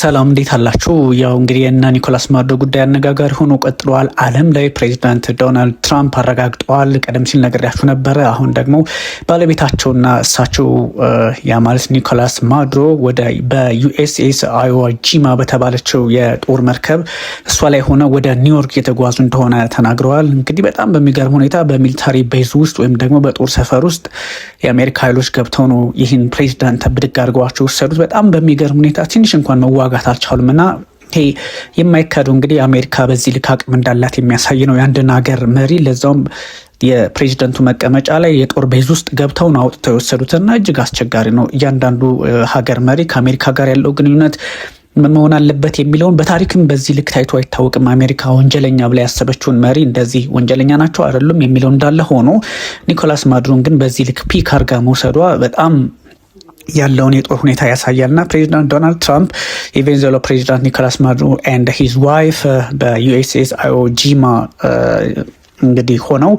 ሰላም እንዴት አላችሁ? ያው እንግዲህ እና ኒኮላስ ማዱሮ ጉዳይ አነጋጋሪ ሆኖ ቀጥሏል። ዓለም ላይ ፕሬዚዳንት ዶናልድ ትራምፕ አረጋግጠዋል። ቀደም ሲል ነግሬያችሁ ነበረ። አሁን ደግሞ ባለቤታቸውና እሳቸው ያ ማለት ኒኮላስ ማዱሮ ወደ በዩኤስኤስ አዮዋ ጂማ በተባለችው የጦር መርከብ እሷ ላይ ሆነ ወደ ኒውዮርክ የተጓዙ እንደሆነ ተናግረዋል። እንግዲህ በጣም በሚገርም ሁኔታ በሚሊታሪ ቤዝ ውስጥ ወይም ደግሞ በጦር ሰፈር ውስጥ የአሜሪካ ኃይሎች ገብተው ነው ይህን ፕሬዚዳንት ብድግ አድርገዋቸው ወሰዱት። በጣም በሚገርም ሁኔታ ትንሽ እንኳን መዋጋት አልቻሉም እና ይሄ የማይካዱ እንግዲህ አሜሪካ በዚህ ልክ አቅም እንዳላት የሚያሳይ ነው። የአንድን ሀገር መሪ ለዛውም የፕሬዚደንቱ መቀመጫ ላይ የጦር ቤዝ ውስጥ ገብተው ነው አውጥተው የወሰዱትና እጅግ አስቸጋሪ ነው። እያንዳንዱ ሀገር መሪ ከአሜሪካ ጋር ያለው ግንኙነት ምን መሆን አለበት የሚለውን በታሪክም በዚህ ልክ ታይቶ አይታወቅም። አሜሪካ ወንጀለኛ ብላ ያሰበችውን መሪ እንደዚህ ወንጀለኛ ናቸው አይደሉም የሚለው እንዳለ ሆኖ ኒኮላስ ማዱሮን ግን በዚህ ልክ ፒክ አርጋ መውሰዷ በጣም ያለውን የጦር ሁኔታ ያሳያልና ፕሬዚዳንት ዶናልድ ትራምፕ የቬንዙዌላ ፕሬዚዳንት ኒኮላስ ማዱሮ ኤንድ ሂዝ ዋይፍ በዩኤስኤስ አዮዋ ጂማ እንግዲህ ሆነው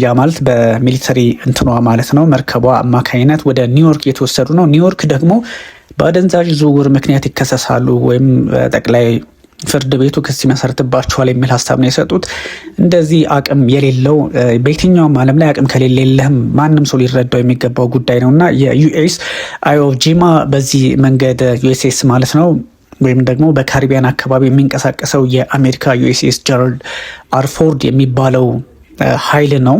ያ ማለት በሚሊተሪ እንትኗ ማለት ነው መርከቧ አማካኝነት ወደ ኒውዮርክ የተወሰዱ ነው። ኒውዮርክ ደግሞ በአደንዛዥ ዝውውር ምክንያት ይከሰሳሉ ወይም ጠቅላይ ፍርድ ቤቱ ክስ ይመሰርትባቸዋል የሚል ሀሳብ ነው የሰጡት። እንደዚህ አቅም የሌለው በየትኛውም ዓለም ላይ አቅም ከሌለ የለህም ማንም ሰው ሊረዳው የሚገባው ጉዳይ ነው እና የዩኤስ አዮዋ ጂማ በዚህ መንገድ ዩኤስኤስ ማለት ነው ወይም ደግሞ በካሪቢያን አካባቢ የሚንቀሳቀሰው የአሜሪካ ዩኤስኤስ ጀራልድ አር ፎርድ የሚባለው ኃይል ነው።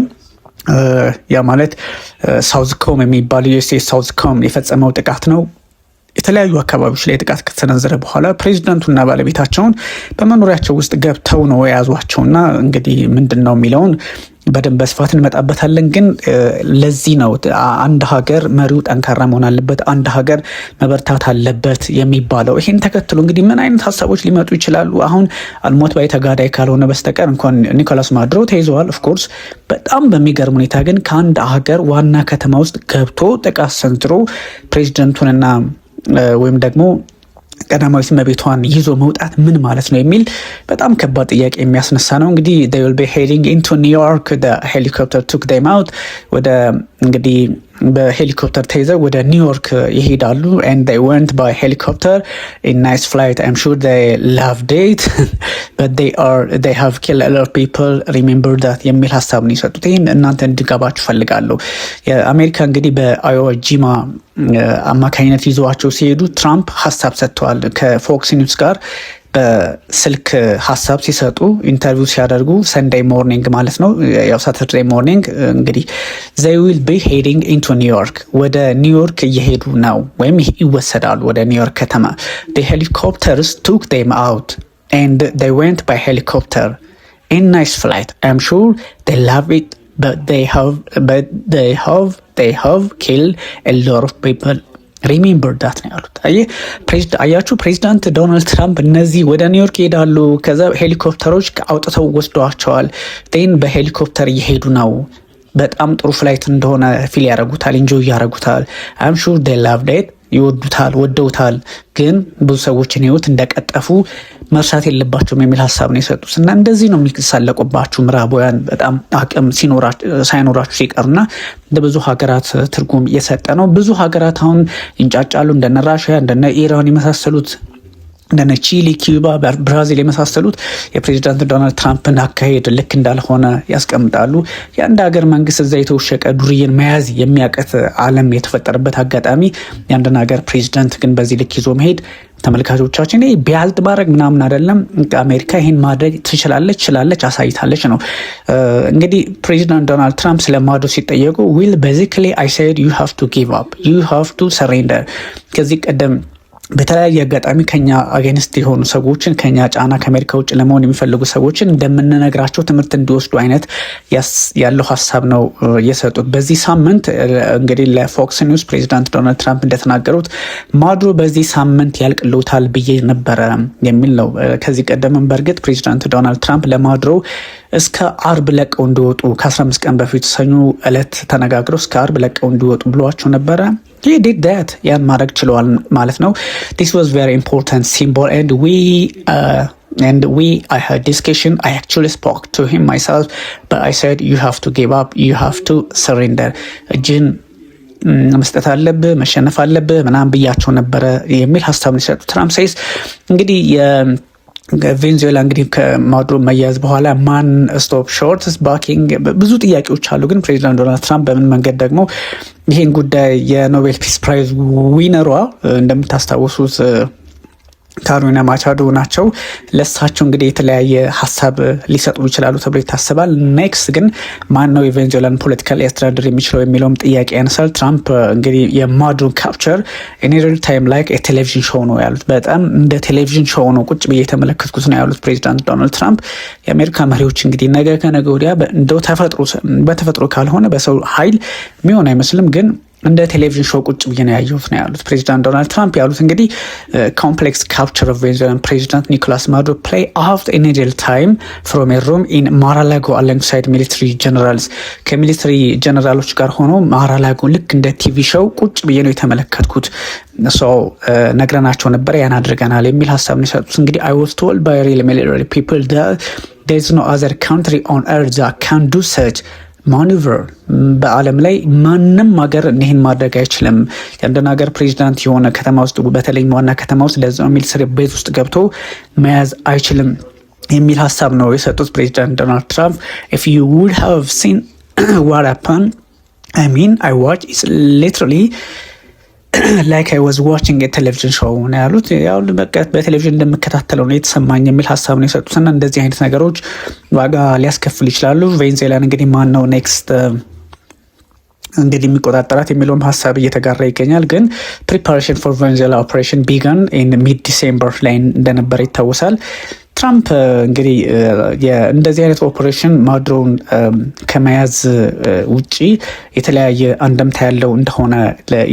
ያ ማለት ሳውዝ ኮም የሚባለው ዩኤስኤስ ሳውዝ ኮም የፈጸመው ጥቃት ነው። የተለያዩ አካባቢዎች ላይ ጥቃት ከተሰነዘረ በኋላ ፕሬዚዳንቱና ባለቤታቸውን በመኖሪያቸው ውስጥ ገብተው ነው የያዟቸውና እንግዲህ ምንድን ነው የሚለውን በደንብ በስፋት እንመጣበታለን። ግን ለዚህ ነው አንድ ሀገር መሪው ጠንካራ መሆን አለበት፣ አንድ ሀገር መበርታት አለበት የሚባለው። ይህን ተከትሎ እንግዲህ ምን አይነት ሀሳቦች ሊመጡ ይችላሉ? አሁን አልሞት ባይ ተጋዳይ ካልሆነ በስተቀር እንኳን ኒኮላስ ማዱሮ ተይዘዋል ኦፍኮርስ። በጣም በሚገርም ሁኔታ ግን ከአንድ ሀገር ዋና ከተማ ውስጥ ገብቶ ጥቃት ሰንዝሮ ፕሬዚደንቱንና ወይም ደግሞ ቀዳማዊት እመቤቷን ይዞ መውጣት ምን ማለት ነው የሚል በጣም ከባድ ጥያቄ የሚያስነሳ ነው። እንግዲህ they will be heading into New York, the helicopter took them out ወደ እንግዲህ በሄሊኮፕተር ተይዘው ወደ ኒውዮርክ ይሄዳሉ and they went by helicopter in nice flight. I'm sure they loved it but they have killed a lot of people, remember that የሚል ሀሳብ ነው የሰጡት። ይህን እናንተ እንድገባችሁ ፈልጋለሁ። የአሜሪካ እንግዲህ በአዮዋ ጂማ አማካኝነት ይዘዋቸው ሲሄዱ ትራምፕ ሀሳብ ሰጥተዋል ከፎክስ ኒውስ ጋር በስልክ ሀሳብ ሲሰጡ ኢንተርቪው ሲያደርጉ ሰንዴይ ሞርኒንግ ማለት ነው ያው ሳተርዴይ ሞርኒንግ እንግዲህ they will be heading into New York ወደ ኒውዮርክ እየሄዱ ነው ወይም ይወሰዳሉ ወደ ኒውዮርክ ከተማ። the helicopters took them out and they went by helicopter in nice flight. I'm sure they love it but they have killed a lot of people, ሪሜምበር ዳት ነው ያሉት። አያችሁ ፕሬዚዳንት ዶናልድ ትራምፕ እነዚህ ወደ ኒውዮርክ ይሄዳሉ፣ ከዛ ሄሊኮፕተሮች አውጥተው ወስደዋቸዋል። ን በሄሊኮፕተር እየሄዱ ነው። በጣም ጥሩ ፍላይት እንደሆነ ፊል ያደረጉታል፣ ኢንጆይ ያደረጉታል። አም ሹር ዴ ላቭድ ኢት ይወዱታል፣ ወደውታል። ግን ብዙ ሰዎችን ህይወት እንደቀጠፉ መርሳት የለባቸውም የሚል ሀሳብ ነው የሰጡት። እና እንደዚህ ነው የሚሳለቁባችሁ ምዕራባውያን በጣም አቅም ሳይኖራችሁ ሲቀርና ለብዙ ሀገራት ትርጉም እየሰጠ ነው። ብዙ ሀገራት አሁን ይንጫጫሉ፣ እንደነ ራሽያ እንደነ ኢራን የመሳሰሉት እንደነ ቺሊ፣ ኪዩባ፣ ብራዚል የመሳሰሉት የፕሬዚዳንት ዶናልድ ትራምፕን አካሄድ ልክ እንዳልሆነ ያስቀምጣሉ። የአንድ ሀገር መንግስት እዛ የተወሸቀ ዱርዬን መያዝ የሚያቀት ዓለም የተፈጠረበት አጋጣሚ የአንድን ሀገር ፕሬዚዳንት ግን በዚህ ልክ ይዞ መሄድ ተመልካቾቻችን ቢያልጥ ማድረግ ምናምን አይደለም። አሜሪካ ይህን ማድረግ ትችላለች፣ አሳይታለች ነው። እንግዲህ ፕሬዚዳንት ዶናልድ ትራምፕ ስለ ማዱሮ ሲጠየቁ ዊል ቤዚክሊ አይ ሴድ ዩ ሃቭ ቱ ጊቭ አፕ ዩ ሃቭ ቱ ሰሬንደር። ከዚህ ቀደም በተለያየ አጋጣሚ ከኛ አጌንስት የሆኑ ሰዎችን ከኛ ጫና ከአሜሪካ ውጭ ለመሆን የሚፈልጉ ሰዎችን እንደምንነግራቸው ትምህርት እንዲወስዱ አይነት ያለው ሀሳብ ነው የሰጡት። በዚህ ሳምንት እንግዲህ ለፎክስ ኒውስ ፕሬዚዳንት ዶናልድ ትራምፕ እንደተናገሩት ማዱሮ በዚህ ሳምንት ያልቅልዎታል ብዬ ነበረ የሚል ነው። ከዚህ ቀደምም በእርግጥ ፕሬዚዳንት ዶናልድ ትራምፕ ለማዱሮ እስከ አርብ ለቀው እንዲወጡ ከ15 ቀን በፊት ሰኞ እለት ተነጋግረው እስከ አርብ ለቀው እንዲወጡ ብሏቸው ነበረ። he did that ያን ማድረግ ችለዋል ማለት ነው። this was very important symbol and I had discussion. I actually spoke to him myself but I said you have to give up, you have to surrender. እጅን መስጠት አለብህ፣ መሸነፍ አለብህ ምናምን ብያቸው ነበረ የሚል ሀሳብ ነው የሰጡት። ትራምፕ ሴይስ እንግዲህ ቬንዙዌላ እንግዲህ ከማዱሮ መያዝ በኋላ ማን ስቶፕ ሾርትስ ባኪንግ ብዙ ጥያቄዎች አሉ። ግን ፕሬዚዳንት ዶናልድ ትራምፕ በምን መንገድ ደግሞ ይህን ጉዳይ የኖቤል ፒስ ፕራይዝ ዊነሯ እንደምታስታውሱት ካሮሊና ማቻዶ ናቸው። ለሳቸው እንግዲህ የተለያየ ሀሳብ ሊሰጡ ይችላሉ ተብሎ ይታሰባል። ኔክስት ግን ማን ነው የቬንዙዌላን ፖለቲካ ሊያስተዳድር የሚችለው የሚለውም ጥያቄ ያነሳል። ትራምፕ እንግዲህ የማዱሮን ካፕቸር ኢን ሪል ታይም ላይክ የቴሌቪዥን ሾው ነው ያሉት። በጣም እንደ ቴሌቪዥን ሾው ነው ቁጭ ብዬ የተመለከትኩት ነው ያሉት ፕሬዚዳንት ዶናልድ ትራምፕ። የአሜሪካ መሪዎች እንግዲህ ነገ ከነገ ወዲያ እንደው በተፈጥሮ ካልሆነ በሰው ኃይል የሚሆን አይመስልም ግን እንደ ቴሌቪዥን ሾው ቁጭ ብዬ ነው ያየሁት ነው ያሉት ፕሬዚዳንት ዶናልድ ትራምፕ። ያሉት እንግዲህ ኮምፕሌክስ ካፕቸር ኦፍ ቬንዙዌላን ፕሬዚዳንት ኒኮላስ ማዱሮ ፕሌይ አውት ኢን ሪል ታይም ፍሮም ኤ ሩም ኢን ማራላጎ አሎንግሳይድ ሚሊተሪ ጀነራልስ ከሚሊተሪ ጀነራሎች ጋር ሆኖ ማራላጎ ልክ እንደ ቲቪ ሾው ቁጭ ብዬ ነው የተመለከትኩት። ሰው ነግረናቸው ነበር ያን አድርገናል የሚል ሀሳብ ነው የሰጡት። እንግዲህ አይ ዋዝ ቶልድ ባይ ሪል ሚሊተሪ ፒፕል ዜር ኢዝ ኖ አዘር ካንትሪ ኦን ኤርዝ ዛት ካን ዱ ሰች ማኒቨር በዓለም ላይ ማንም ሀገር ይህን ማድረግ አይችልም። የአንድን ሀገር ፕሬዚዳንት የሆነ ከተማ ውስጥ በተለይ ዋና ከተማ ውስጥ ለዛ ሚሊተሪ ቤዝ ውስጥ ገብቶ መያዝ አይችልም የሚል ሀሳብ ነው የሰጡት ፕሬዚዳንት ዶናልድ ትራምፕ። ኢፍ ዩ ውድ ሃቭ ሲን ዋት ሃፐን አይ ሚን አይ ዋች ኢትስ ሊትራሊ ላይክ አይ ዋዝ ዋቺንግ የቴሌቪዥን ሾው ነው ያሉት። ያው በቃ በቴሌቪዥን እንደምከታተለው ነው የተሰማኝ የሚል ሀሳብ ነው የሰጡትና እንደዚህ አይነት ነገሮች ዋጋ ሊያስከፍሉ ይችላሉ። ቬንዙዌላን እንግዲህ ማን ነው ኔክስት እንግዲህ የሚቆጣጠራት የሚለውም ሀሳብ እየተጋራ ይገኛል። ግን ፕሪፓሬሽን ፎር ቬንዙዌላ ኦፕሬሽን ቢጋን ኢን ሚድ ዲሴምበር ላይ እንደነበረ ይታወሳል። ትራምፕ እንግዲህ እንደዚህ አይነት ኦፕሬሽን ማዱሮን ከመያዝ ውጪ የተለያየ አንደምታ ያለው እንደሆነ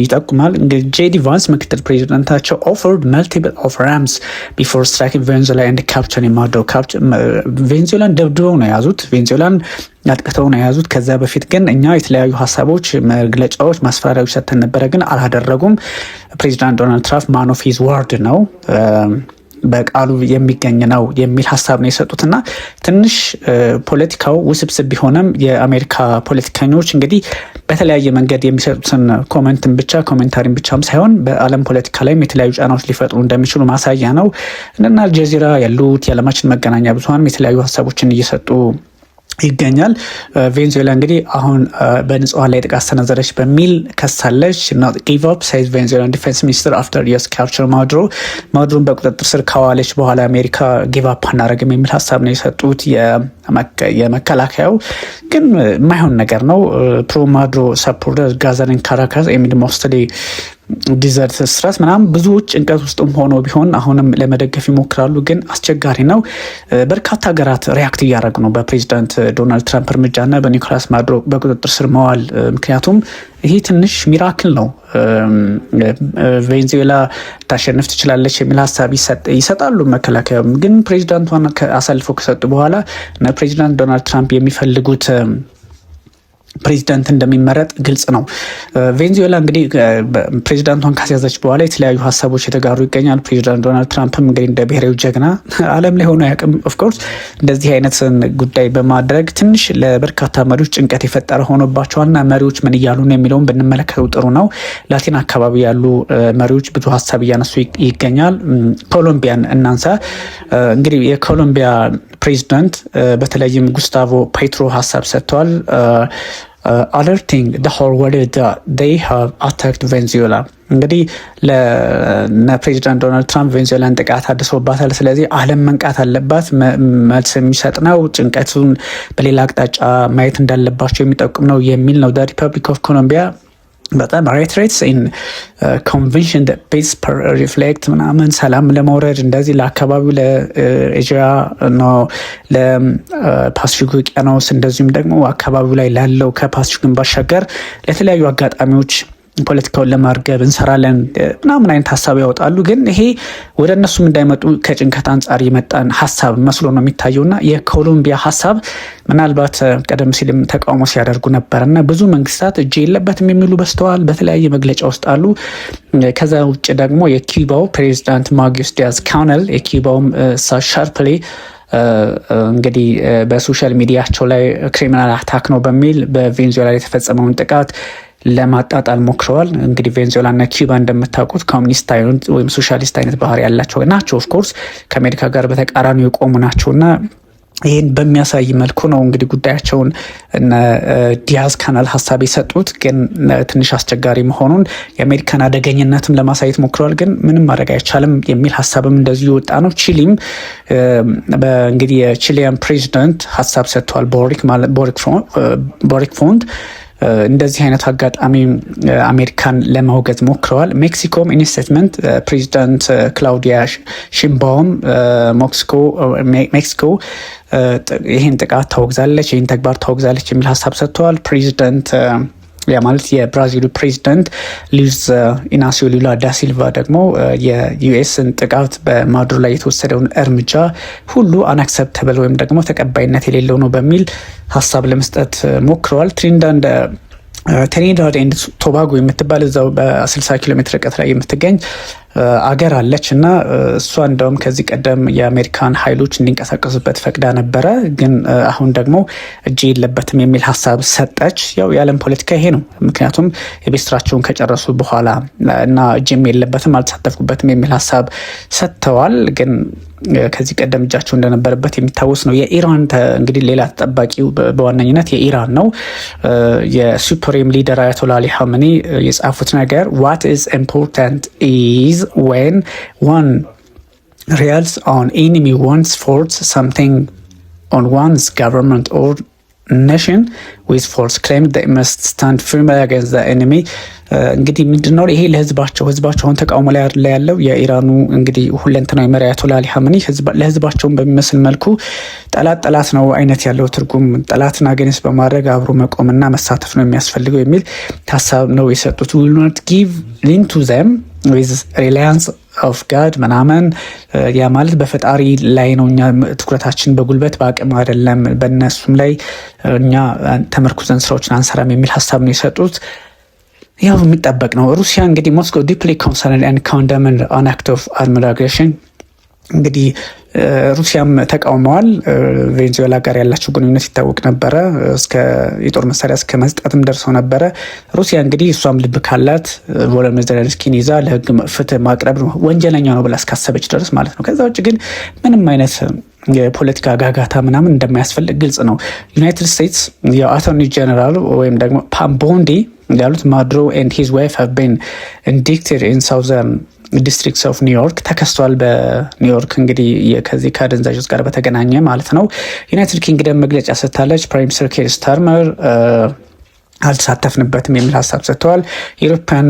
ይጠቁማል። እንግዲህ ጄዲ ቫንስ ምክትል ፕሬዚዳንታቸው ኦፈርድ መልቲፕል ኦፍ ራምስ ቢፎር ስትራይኪንግ ቬንዙዌላ ኤንድ ካፕቸሪንግ ማዱሮ ቬንዙዌላን ደብድበው ነው የያዙት። ቬንዙዌላን አጥቅተው ነው የያዙት። ከዛ በፊት ግን እኛ የተለያዩ ሀሳቦች፣ መግለጫዎች፣ ማስፈራሪያዎች ሰጥተን ነበረ ግን አላደረጉም። ፕሬዚዳንት ዶናልድ ትራምፕ ማን ኦፍ ሂዝ ወርድ ነው በቃሉ የሚገኝ ነው የሚል ሀሳብ ነው የሰጡትና ትንሽ ፖለቲካው ውስብስብ ቢሆንም የአሜሪካ ፖለቲከኞች እንግዲህ በተለያየ መንገድ የሚሰጡትን ኮሜንታሪን ብቻም ሳይሆን በዓለም ፖለቲካ ላይም የተለያዩ ጫናዎች ሊፈጥሩ እንደሚችሉ ማሳያ ነው። እንደና አልጀዚራ ያሉት የዓለማችን መገናኛ ብዙኃንም የተለያዩ ሀሳቦችን እየሰጡ ይገኛል። ቬንዙዌላ እንግዲህ አሁን በንጹሃን ላይ ጥቃት ሰነዘረች በሚል ከሳለች። ኖት ጊቭ አፕ ሳይዝ ቬንዙዌላን ዲፌንስ ሚኒስትር አፍተር ዩኤስ ካፕቸር ማዱሮን በቁጥጥር ስር ካዋለች በኋላ አሜሪካ ጊቭ አፕ አናደርግም የሚል ሀሳብ ነው የሰጡት። የመከላከያው ግን የማይሆን ነገር ነው። ፕሮ ማዱሮ ሰፖርተር ጋዘርን ካራካስ የሚድ ሞስትሊ ዲዘርት ስትረስ ምናምን ብዙዎች ጭንቀት ውስጥም ሆኖ ቢሆን አሁንም ለመደገፍ ይሞክራሉ። ግን አስቸጋሪ ነው። በርካታ ሀገራት ሪያክት እያደረጉ ነው በፕሬዚዳንት ዶናልድ ትራምፕ እርምጃና በኒኮላስ ማዱሮ በቁጥጥር ስር መዋል። ምክንያቱም ይሄ ትንሽ ሚራክል ነው። ቬንዙዌላ ታሸንፍ ትችላለች የሚል ሀሳብ ይሰጣሉ መከላከያ። ግን ፕሬዚዳንቷን አሳልፈው ከሰጡ በኋላ ፕሬዚዳንት ዶናልድ ትራምፕ የሚፈልጉት ፕሬዚዳንት እንደሚመረጥ ግልጽ ነው። ቬንዙዌላ እንግዲህ ፕሬዚዳንቷን ካስያዘች በኋላ የተለያዩ ሀሳቦች የተጋሩ ይገኛል። ፕሬዚዳንት ዶናልድ ትራምፕም እንግዲህ እንደ ብሔራዊ ጀግና ዓለም ላይ ሆኖ ያቅም ኦፍኮርስ እንደዚህ አይነት ጉዳይ በማድረግ ትንሽ ለበርካታ መሪዎች ጭንቀት የፈጠረ ሆኖባቸዋልና መሪዎች ምን እያሉ ነው የሚለውን ብንመለከተው ጥሩ ነው። ላቲን አካባቢ ያሉ መሪዎች ብዙ ሀሳብ እያነሱ ይገኛል። ኮሎምቢያን እናንሳ። እንግዲህ የኮሎምቢያ ፕሬዚዳንት በተለይም ጉስታቮ ፔትሮ ሀሳብ ሰጥተዋል። alerting the whole world that they have attacked Venezuela እንግዲህ ለፕሬዚዳንት ዶናልድ ትራምፕ ቬንዙዌላን ጥቃት አድርሶባታል። ስለዚህ ዓለም መንቃት አለባት። መልስ የሚሰጥ ነው። ጭንቀቱን በሌላ አቅጣጫ ማየት እንዳለባቸው የሚጠቁም ነው የሚል ነው። ሪፐብሊክ ኦፍ ኮሎምቢያ በጣም ሬትሬትስ ኢን ኮንቬንሽን ፔስ ፐር ሪፍሌክት ምናምን ሰላም ለመውረድ እንደዚህ ለአካባቢው ለኤዥያ ነው ለፓሲፊክ ውቅያኖስ እንደዚሁም ደግሞ አካባቢው ላይ ላለው ከፓሲፊክን ባሻገር ለተለያዩ አጋጣሚዎች ፖለቲካውን ለማርገብ እንሰራለን ምናምን አይነት ሀሳብ ያወጣሉ። ግን ይሄ ወደ እነሱም እንዳይመጡ ከጭንቀት አንጻር የመጣን ሀሳብ መስሎ ነው የሚታየውና የኮሎምቢያ ሀሳብ ምናልባት ቀደም ሲልም ተቃውሞ ሲያደርጉ ነበርና ብዙ መንግስታት እጅ የለበትም የሚሉ በስተዋል በተለያየ መግለጫ ውስጥ አሉ። ከዛ ውጭ ደግሞ የኪዩባው ፕሬዚዳንት ማርኮስ ዲያዝ ካኔል የኪዩባውም ሻርፕሊ እንግዲህ በሶሻል ሚዲያቸው ላይ ክሪሚናል አታክ ነው በሚል በቬንዙዌላ የተፈጸመውን ጥቃት ለማጣጣል ሞክረዋል። እንግዲህ ቬንዙዌላና ኪዩባ እንደምታውቁት ኮሚኒስት አይነት ወይም ሶሻሊስት አይነት ባህሪ ያላቸው ናቸው። ኦፍኮርስ ከአሜሪካ ጋር በተቃራኒ የቆሙ ናቸውና ይህን በሚያሳይ መልኩ ነው እንግዲህ ጉዳያቸውን እነ ዲያዝ ካናል ሀሳብ የሰጡት። ግን ትንሽ አስቸጋሪ መሆኑን የአሜሪካን አደገኝነትም ለማሳየት ሞክረዋል። ግን ምንም ማድረግ አይቻልም የሚል ሀሳብም እንደዚሁ የወጣ ነው። ቺሊም እንግዲህ የቺሊያን ፕሬዚደንት ሀሳብ ሰጥተዋል። ቦሪክ ፎንት እንደዚህ አይነት አጋጣሚ አሜሪካን ለማውገዝ ሞክረዋል። ሜክሲኮም ኢንስቴትመንት ፕሬዚዳንት ክላውዲያ ሺምባውም ሜክሲኮ ይህን ጥቃት ታወግዛለች፣ ይህን ተግባር ታወግዛለች የሚል ሀሳብ ሰጥተዋል። ፕሬዚደንት ያ ማለት የብራዚሉ ፕሬዚደንት ሉዊስ ኢናሲዮ ሉላ ዳ ሲልቫ ደግሞ የዩኤስን ጥቃት በማዱሮ ላይ የተወሰደውን እርምጃ ሁሉ አንአክሰፕተብል ወይም ደግሞ ተቀባይነት የሌለው ነው በሚል ሀሳብ ለመስጠት ሞክረዋል። ትሪኒዳድ ኤንድ ቶባጎ የምትባል እዛው በ60 ኪሎ ሜትር ርቀት ላይ የምትገኝ አገር አለች እና እሷ እንደውም ከዚህ ቀደም የአሜሪካን ኃይሎች እንዲንቀሳቀሱበት ፈቅዳ ነበረ። ግን አሁን ደግሞ እጅ የለበትም የሚል ሀሳብ ሰጠች። ያው የዓለም ፖለቲካ ይሄ ነው። ምክንያቱም የቤት ስራቸውን ከጨረሱ በኋላ እና እጅም የለበትም አልተሳተፍኩበትም የሚል ሀሳብ ሰጥተዋል። ግን ከዚህ ቀደም እጃቸው እንደነበረበት የሚታወስ ነው። የኢራን እንግዲህ ሌላ ተጠባቂው በዋነኝነት የኢራን ነው። የሱፕሪም ሊደር አያቶላ አሊ ሀመኒ የጻፉት ነገር what is important is when one relies on enemy wants force something on one's government or nation with force claimed they must stand firmly against the enemy። እንግዲህ ምንድነው ይሄ ህዝባቸውን ተቃውሞ ላይ ያለው የኢራኑ እንግዲህ ሁለንተናዊ መሪ አያቶላ አሊ ሀመኒ ለህዝባቸውን በሚመስል መልኩ ጠላት ነው አይነት ያለው ትርጉም ጠላትን አገንስ በማድረግ አብሮ መቆምና መሳተፍ ነው የሚያስፈልገው የሚል ሀሳብ ነው የሰጡት። will not give in to them with reliance of God ምናምን ያ ማለት በፈጣሪ ላይ ነው እኛ ትኩረታችን በጉልበት በአቅም አይደለም፣ በእነሱም ላይ እኛ ተመርኩዘን ስራዎችን አንሰራም የሚል ሀሳብ ነው የሰጡት። ያው የሚጠበቅ ነው። ሩሲያ እንግዲህ ሞስኮ ዲፕሊ ኮንሰርንድ ኤንድ ኮንደምንድ አን አክት ኦፍ አርምድ አግሬሽን እንግዲህ ሩሲያም ተቃውመዋል። ቬንዙዌላ ጋር ያላቸው ግንኙነት ይታወቅ ነበረ። እስከ የጦር መሳሪያ እስከ መስጠትም ደርሰው ነበረ። ሩሲያ እንግዲህ እሷም ልብ ካላት ቮሎዲሚር ዜሌንስኪን ይዛ ለህግ ፍትህ ማቅረብ ወንጀለኛ ነው ብላ እስካሰበች ድረስ ማለት ነው። ከዛ ውጭ ግን ምንም አይነት የፖለቲካ ጋጋታ ምናምን እንደማያስፈልግ ግልጽ ነው። ዩናይትድ ስቴትስ የአቶርኒ ጀነራል ወይም ደግሞ ፓም ቦንዲ ያሉት ማዱሮ ኤንድ ሂዝ ዋይፍ ሃቭ ቢን ኢንዲክትድ ኢን ሳውዘርን ዲስትሪክትስ ኦፍ ኒውዮርክ ተከስቷል። በኒውዮርክ እንግዲህ ከዚህ ከአደንዛዥ ጋር በተገናኘ ማለት ነው። ዩናይትድ ኪንግደም መግለጫ ሰጥታለች። ፕራይም ሚኒስትር ኬር ስታርመር አልተሳተፍንበትም የሚል ሀሳብ ሰጥተዋል። ዩሮፒያን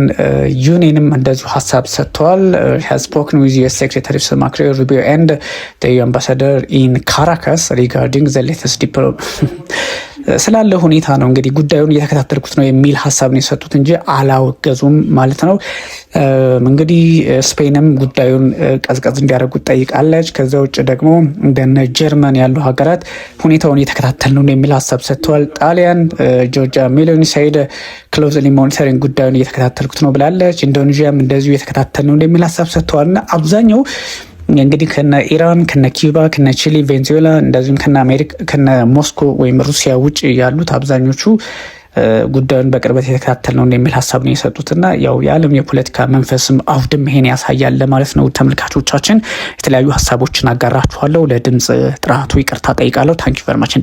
ዩኒየንም እንደዚሁ ሀሳብ ሰጥተዋል። has spoken with US Secretary Marco Rubio and the EU ambassador in Caracas regarding the latest ስላለ ሁኔታ ነው እንግዲህ ጉዳዩን እየተከታተልኩት ነው የሚል ሀሳብ ነው የሰጡት እንጂ አላወገዙም ማለት ነው። እንግዲህ ስፔንም ጉዳዩን ቀዝቀዝ እንዲያደርጉት ጠይቃለች። ከዛ ውጭ ደግሞ እንደነ ጀርመን ያሉ ሀገራት ሁኔታውን እየተከታተል ነው የሚል ሀሳብ ሰጥተዋል። ጣሊያን ጆርጂያ ሜሎኒ ሳይድ ክሎዝሊ ሞኒተሪንግ ጉዳዩን እየተከታተልኩት ነው ብላለች። ኢንዶኔዥያም እንደዚሁ እየተከታተል ነው የሚል ሀሳብ ሰጥተዋል። እና አብዛኛው እንግዲህ ከነ ኢራን ከነ ኪዩባ ከነ ቺሊ ቬንዙዌላ እንደዚሁም ከነ አሜሪካ ከነ ሞስኮ ወይም ሩሲያ ውጭ ያሉት አብዛኞቹ ጉዳዩን በቅርበት የተከታተል ነው የሚል ሀሳብ ነው የሰጡትና ያው የዓለም የፖለቲካ መንፈስም አውድም ይሄን ያሳያል ማለት ነው። ተመልካቾቻችን የተለያዩ ሀሳቦችን አጋራችኋለሁ። ለድምጽ ጥራቱ ይቅርታ ጠይቃለሁ። ታንክ ዩ ቨሪ ማች።